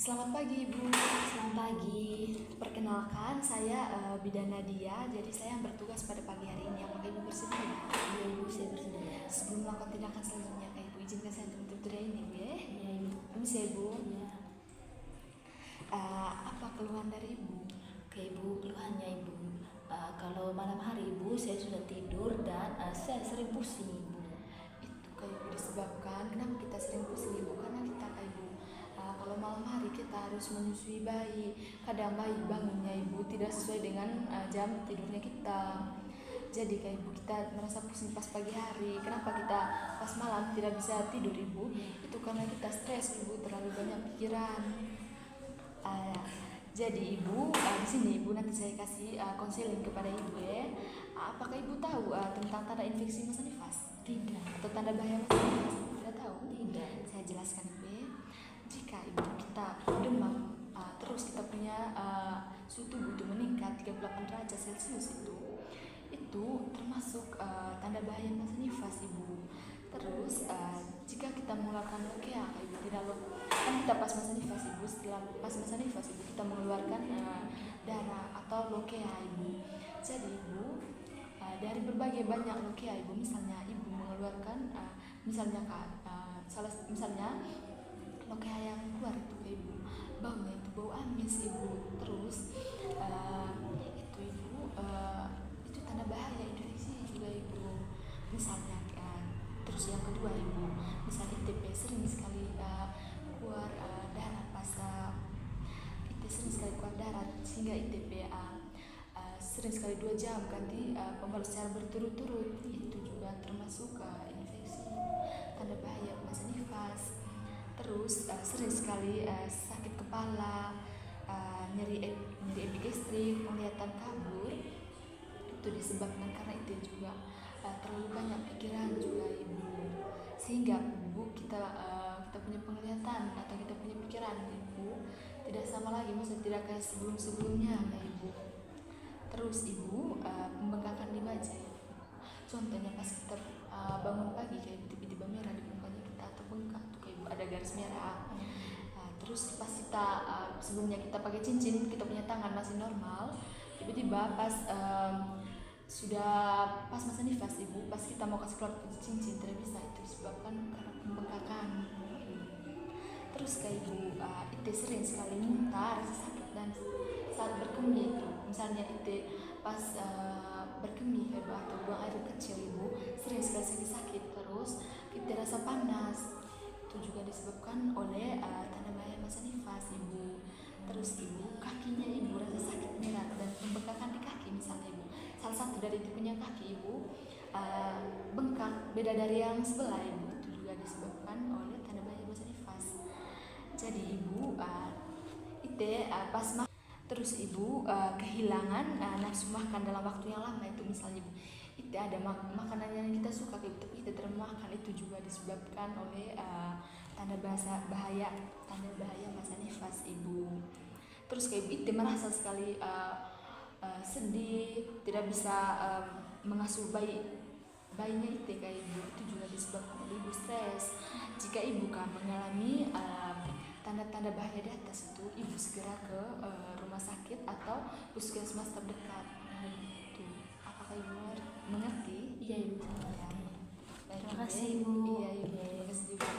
Selamat pagi Ibu. Selamat pagi. Perkenalkan saya Bidan Nadia. Jadi saya yang bertugas pada pagi hari ini. Apakah Ibu bersedia? Iya Ibu, saya bersedia. Sebelum melakukan tindakan selanjutnya, Ibu izinkan saya untuk tutorial ini, Bu ya. Iya Ibu. Permisi ya, Ibu. Iya. Apa keluhan dari Ibu? Oke Ibu, keluhannya Ibu. Kalau malam hari Ibu, saya sudah tidur dan saya sering pusing Ibu. Itu Ibu disebabkan kenapa kita sering pusing Ibu? Karena kita Ibu kalau malam hari kita harus menyusui bayi. Kadang bayi bangunnya Ibu tidak sesuai dengan jam tidurnya kita. Jadi Ibu kita merasa pusing pas pagi hari. Kenapa kita pas malam tidak bisa tidur Ibu? Itu karena kita stres Ibu, terlalu banyak pikiran. Jadi Ibu di sini Ibu nanti saya kasih konseling kepada Ibu ya. Apakah Ibu tahu tentang tanda infeksi masa nifas? Tidak. Atau tanda bahaya masa nifas? Tidak tahu? Tidak. Saya jelaskan Ibu ya. Jika Ibu kita demam terus kita punya suhu tubuh itu meningkat 38 derajat Celcius itu termasuk tanda bahaya masa nifas Ibu. Terus jika kita mengeluarkan lokea Ibu tidak kan kita pas masa nifas Ibu, setelah pas masa nifas Ibu kita mengeluarkan darah atau lokea Ibu. Jadi Ibu dari berbagai banyak lokea Ibu, misalnya Ibu mengeluarkan misalnya lokea yang keluar itu Ibu baunya itu bau amis Ibu. Terus itu Ibu itu tanda bahaya infeksi juga Ibu. Misalnya terus yang kedua Ibu, misalnya ITP sering sekali keluar darah pas ITP sering sekali keluar darah sehingga ITP sering sekali 2 jam ganti pembalut secara berturut-turut, itu juga termasuk infeksi tanda bahaya masa nifas. Terus sering sekali sakit kepala, nyeri epigastrik, penglihatan kabur, itu disebabkan karena itu juga terlalu banyak pikiran juga Ibu, sehingga Ibu kita punya penglihatan atau kita punya pikiran Ibu tidak sama lagi, maksudnya tidak kayak sebelumnya Ibu. Terus Ibu pembengkakan di wajah, contohnya pas kita bangun pagi kayak tiba-tiba merah di mukanya kita atau bengkak tuh kayak Ibu ada garis merah. Terus pas kita sebelumnya kita pakai cincin, kita punya tangan masih normal, tiba-tiba pas sudah pas masa nifas Ibu, pas kita mau kasih keluar cincin tidak bisa, itu disebabkan karena pembengkakan. Terus kayak Ibu itu sering sekali muntah, rasa sakit dan saat berkemih itu, misalnya itu pas berkemih Ibu atau buang air kecil Ibu sering sekali sakit. Terus kita rasa panas, itu juga disebabkan oleh tanda bahaya masa nifas Ibu. Terus Ibu kakinya Ibu rasa sakit merah dan pembengkakan di kaki, misalnya Ibu salah satu dari tipunya kaki Ibu bengkak beda dari yang sebelah Ibu, itu juga disebabkan oleh tanda bahaya masa nifas. Jadi Ibu pas terus Ibu kehilangan nafsu makan dalam waktu yang lama, itu misalnya Ibu itu ada makanan yang kita suka Ibu tapi kita tidak makan, itu juga disebabkan oleh tanda bahaya masa nifas Ibu. Terus kayak Ibu itu merasa sekali sedih, tidak bisa mengasuh bayinya itu kayak Ibu, itu juga disebabkan oleh Ibu stres. Jika Ibu mengalami tanda-tanda bahaya di atas itu, Ibu segera ke rumah sakit atau puskesmas terdekat. Itu apakah Ibu mengerti? Iya Ibu. Ya. Terima kasih Ibu. Iya Ibu. Terima kasih juga.